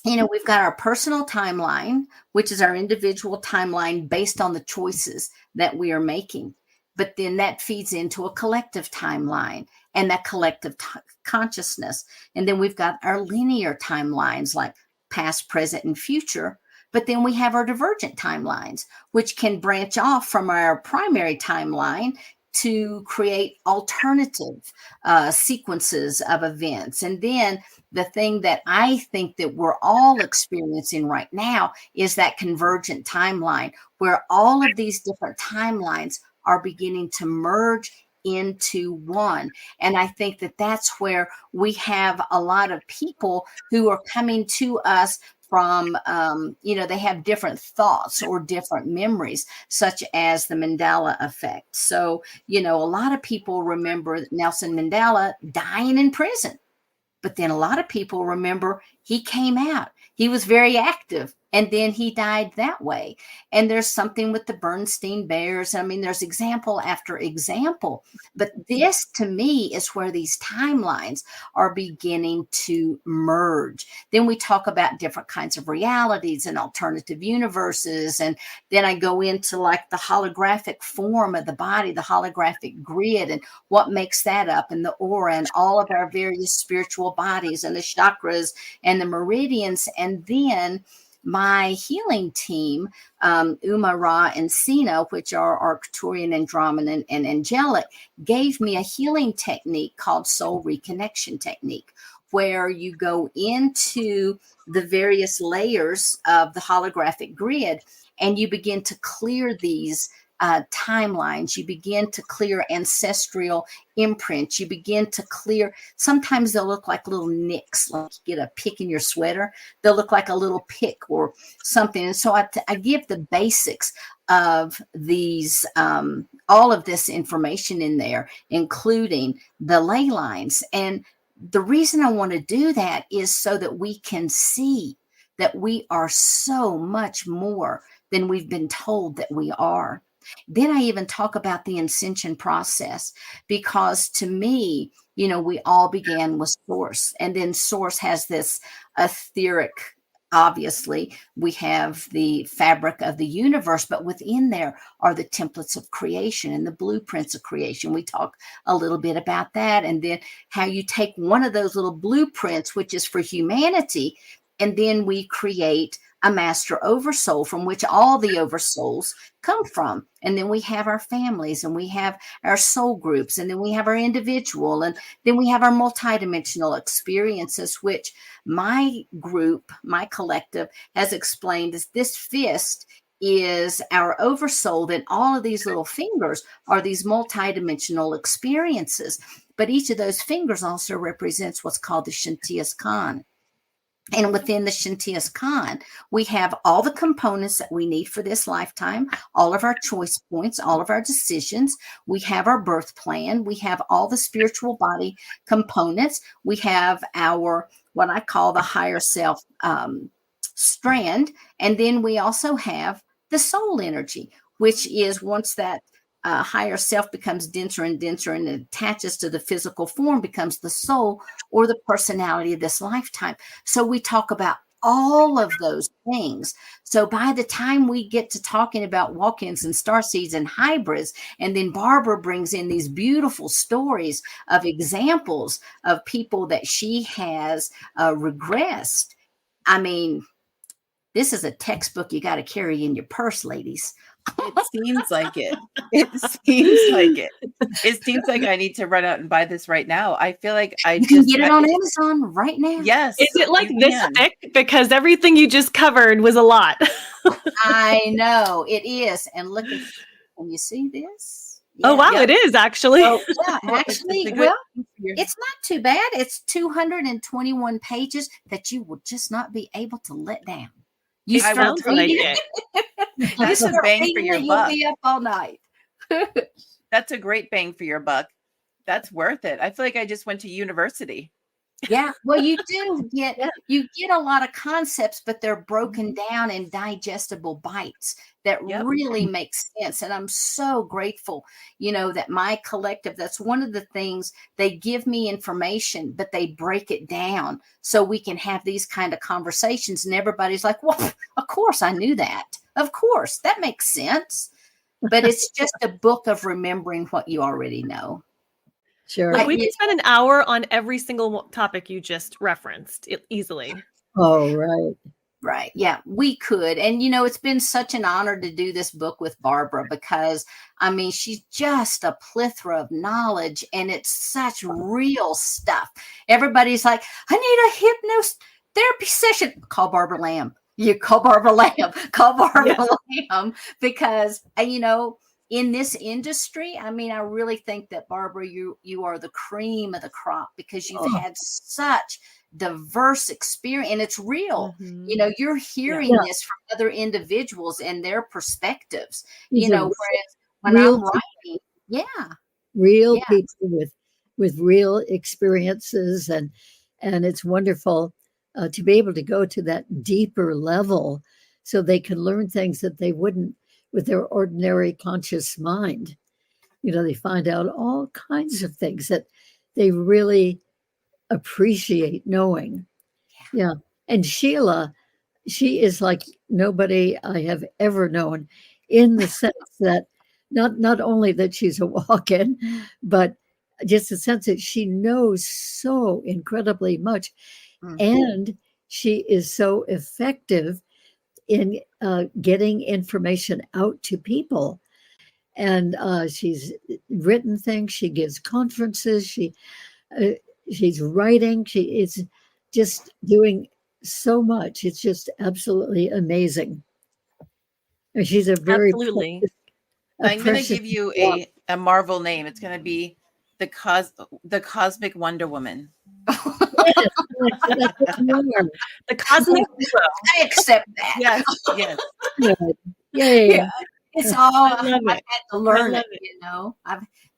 S1: we've got our personal timeline, which is our individual timeline based on the choices that we are making. But then that feeds into a collective timeline and that collective consciousness. And then we've got our linear timelines like past, present, and future. But then we have our divergent timelines, which can branch off from our primary timeline to create alternative sequences of events. And then the thing that I think that we're all experiencing right now is that convergent timeline, where all of these different timelines are beginning to merge into one. And I think that that's where we have a lot of people who are coming to us from, they have different thoughts or different memories, such as the Mandela effect. So, a lot of people remember Nelson Mandela dying in prison, but then a lot of people remember he came out. He was very active, and then he died that way. And there's something with the Bernstein Bears. I mean, there's example after example. But this, to me, is where these timelines are beginning to merge. Then we talk about different kinds of realities and alternative universes. And then I go into like the holographic form of the body, the holographic grid, and what makes that up, and the aura, and all of our various spiritual bodies, and the chakras, and the meridians. And then my healing team, Uma, Ra, and Sina, which are Arcturian, Andromedan, and angelic, gave me a healing technique called soul reconnection technique, where you go into the various layers of the holographic grid and you begin to clear these timelines. You begin to clear ancestral imprints. You begin to clear, sometimes they'll look like little nicks, like you get a pick in your sweater. They'll look like a little pick or something. And so I give the basics of these, all of this information in there, including the ley lines. And the reason I want to do that is so that we can see that we are so much more than we've been told that we are. Then I even talk about the ascension process, because to me, we all began with source, and then source has this etheric, obviously we have the fabric of the universe, but within there are the templates of creation and the blueprints of creation. We talk a little bit about that, and then how you take one of those little blueprints, which is for humanity, and then we create a master oversoul from which all the oversouls come from. And then we have our families, and we have our soul groups, and then we have our individual, and then we have our multidimensional experiences, which my group, my collective, has explained as this fist is our oversoul. Then all of these little fingers are these multidimensional experiences. But each of those fingers also represents what's called the Shantias Khan. And within the Shantias Khan, we have all the components that we need for this lifetime, all of our choice points, all of our decisions. We have our birth plan. We have all the spiritual body components. We have our, what I call the higher self strand. And then we also have the soul energy, which is once that higher self becomes denser and denser and it attaches to the physical form, becomes the soul or the personality of this lifetime. So we talk about all of those things. So by the time we get to talking about walk-ins and starseeds and hybrids, and then Barbara brings in these beautiful stories of examples of people that she has regressed. I mean, this is a textbook you got to carry in your purse, ladies.
S4: It seems like it. It seems like it. It seems like I need to run out and buy this right now. I feel like
S1: you can get it on Amazon right now.
S4: Yes.
S3: Is it like this thick? Because everything you just covered was a lot.
S1: I know it is. And look at, can you see this?
S3: Yeah. Oh, wow. Yep. It is actually.
S1: Oh, yeah, actually, it's not too bad. It's 221 pages that you will just not be able to let down. You start reading it.
S4: That's a bang for your buck.
S1: You'll be up all night.
S4: That's a great bang for your buck. That's worth it. I feel like I just went to university.
S1: Yeah, well, you do get a lot of concepts, but they're broken down in digestible bites that really make sense. And I'm so grateful, that my collective, that's one of the things, they give me information, but they break it down so we can have these kind of conversations. And everybody's like, well, of course I knew that. Of course, that makes sense. But it's just a book of remembering what you already know.
S2: Sure.
S3: Like we can spend an hour on every single topic you just referenced easily.
S2: Oh, right.
S1: Right. Yeah, we could. And, it's been such an honor to do this book with Barbara because, she's just a plethora of knowledge and it's such real stuff. Everybody's like, I need a hypnotherapy session. Call Barbara Lamb. You call Barbara Lamb. Call Barbara Lamb because, in this industry, I really think that, Barbara, you are the cream of the crop because you've had such diverse experience, and it's real.
S3: Mhm.
S1: You know, you're hearing
S2: Yeah.
S1: this from other individuals and their perspectives.
S2: These
S1: You know,
S2: are
S1: whereas when
S2: real
S1: I'm writing, yeah,
S2: real
S1: yeah,
S2: people with real experiences, and it's wonderful to be able to go to that deeper level so they can learn things that they wouldn't with their ordinary conscious mind. You know, they find out all kinds of things that they really appreciate knowing. Yeah. And Sheila, she is like nobody I have ever known, in the sense that not only that she's a walk-in, but just the sense that she knows so incredibly much,
S1: mm,
S2: and she is so effective in getting information out to people. And she's written things. She gives conferences. Uh, she's writing. She is just doing so much. It's just absolutely amazing. And she's a very
S3: Absolutely.
S4: I'm going to
S2: precious
S4: give you
S2: one.
S4: a Marvel name. It's going to be the Cosmic Wonder Woman.
S2: Yes, that's what you are.
S3: The cosmic
S1: I accept that.
S4: Yes, yes.
S2: Good. Yay.
S1: Yeah, it's all
S3: I love
S1: I've
S3: it.
S1: had to
S3: I
S1: learn
S3: love
S1: it,
S3: it.
S1: you know.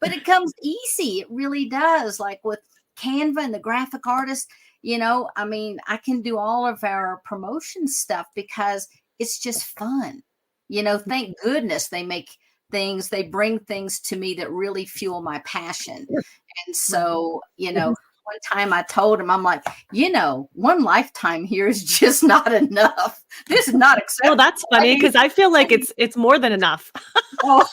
S1: But it comes easy. It really does. Like with Canva and the graphic artist, you know, I mean, I can do all of our promotion stuff because it's just fun. You know, thank goodness they bring things to me that really fuel my passion. And so, you know, one time I told him, I'm like, you know, one lifetime here is just not enough. This is not
S3: Well,
S1: acceptable.
S3: that's funny because I feel like it's more than enough.
S1: Oh,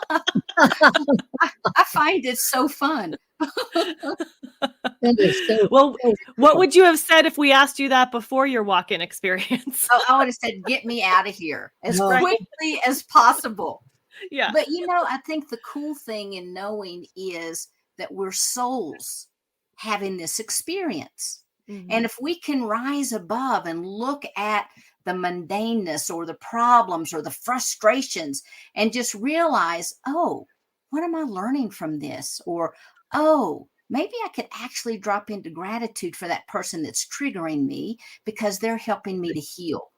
S1: I find it so fun.
S2: That is so,
S3: Well,
S2: so
S3: what
S2: cool.
S3: would you have said if we asked you that before your walk-in experience?
S1: I would have said, get me out of here as
S2: No.
S1: quickly as possible.
S3: Yeah.
S1: But, you know, I think the cool thing in knowing is that we're souls having this experience. And if we can rise above and look at the mundaneness or the problems or the frustrations and just realize, oh, what am I learning from this? Or, oh, maybe I could actually drop into gratitude for that person that's triggering me because they're helping me to heal.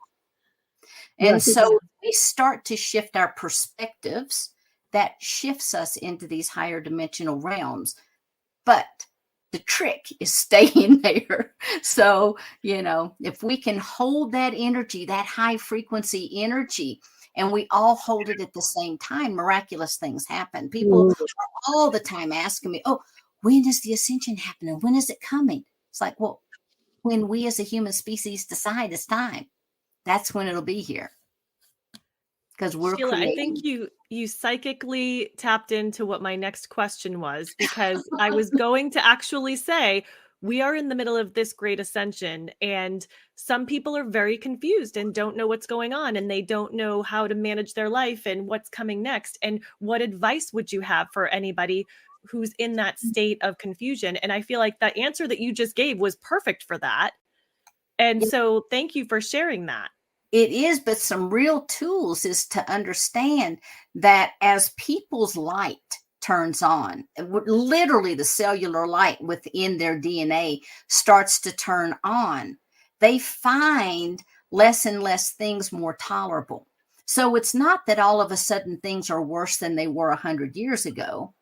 S2: Yeah, I
S1: And
S2: think
S1: so we start to shift our perspectives, that shifts us into these higher dimensional realms. But the trick is staying there. So, you know, if we can hold that energy, that high frequency energy, and we all hold it at the same time, miraculous things happen. People
S2: Ooh,
S1: are all the time asking me, oh, when is the ascension happening? When is it coming? It's like, well, when we as a human species decide it's time, that's when it'll be here because we're
S3: Sheila, I think
S1: creating.
S3: you psychically tapped into what my next question was, because I was going to actually say we are in the middle of this great ascension, and some people are very confused and don't know what's going on, and they don't know how to manage their life and what's coming next. And what advice would you have for anybody who's in that state of confusion? And I feel like that answer that you just gave was perfect for that. And so thank you for sharing that.
S1: It is, but some real tools is to understand that as people's light turns on, literally the cellular light within their DNA starts to turn on, they find less and less things more tolerable. So it's not that all of a sudden things are worse than they were 100 years ago.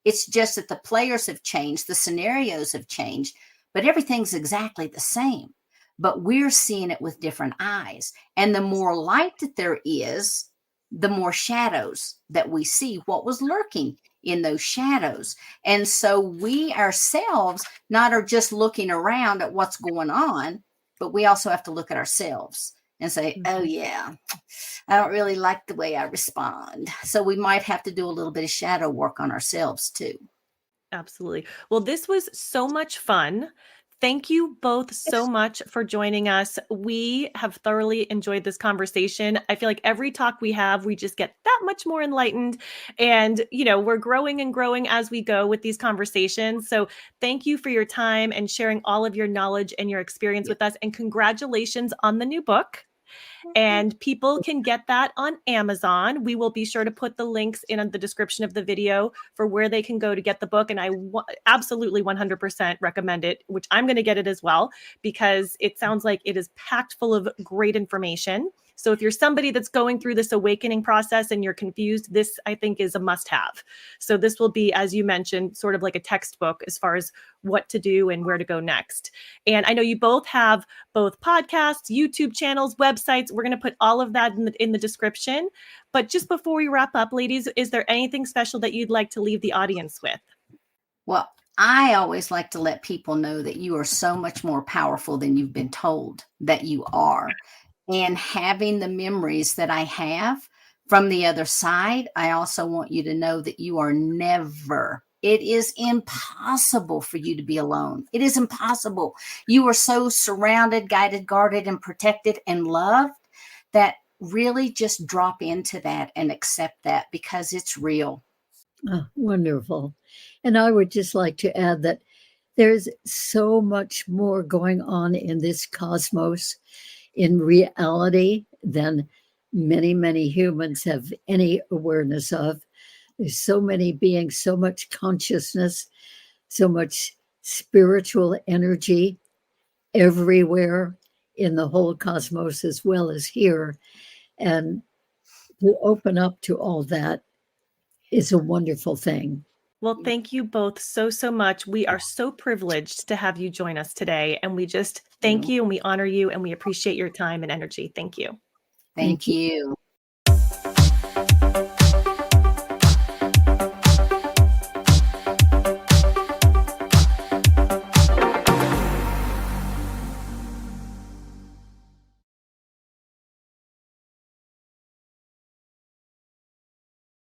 S1: It's just that the players have changed, the scenarios have changed, but everything's exactly the same. But we're seeing it with different eyes. And the more light that there is, the more shadows that we see, what was lurking in those shadows. And so we ourselves not are just looking around at what's going on, but we also have to look at ourselves and say, oh, yeah, I don't really like the way I respond. So we might have to do a little bit of shadow work on ourselves too.
S3: Absolutely. Well, this was so much fun. Thank you both so much for joining us. We have thoroughly enjoyed this conversation. I feel like every talk we have, we just get that much more enlightened. And, you know, we're growing and growing as we go with these conversations. So thank you for your time and sharing all of your knowledge and your experience with us. And congratulations on the new book. And people can get that on Amazon. We will be sure to put the links in the description of the video for where they can go to get the book. And I absolutely 100% recommend it, which I'm going to get it as well, because it sounds like it is packed full of great information. So if you're somebody that's going through this awakening process and you're confused, this I think is a must-have. So this will be, as you mentioned, sort of like a textbook as far as what to do and where to go next. And I know you both have both podcasts, YouTube channels, websites. We're going to put all of that in the description. But just before we wrap up, ladies, is there anything special that you'd like to leave the audience with?
S1: Well, I always like to let people know that you are so much more powerful than you've been told that you are. And having the memories that I have from the other side, I also want you to know that you are never, it is impossible for you to be alone. It is impossible. You are so surrounded, guided, guarded, and protected and loved that really just drop into that and accept that because it's real.
S2: Oh, wonderful. And I would just like to add that there's so much more going on in this cosmos in reality than many, many humans have any awareness of. There's so many beings, so much consciousness, so much spiritual energy everywhere in the whole cosmos as well as here. And to open up to all that is a wonderful thing.
S3: Well, thank you both so, so much. We are so privileged to have you join us today. And we just thank you and we honor you and we appreciate your time and energy. Thank you.
S1: Thank you.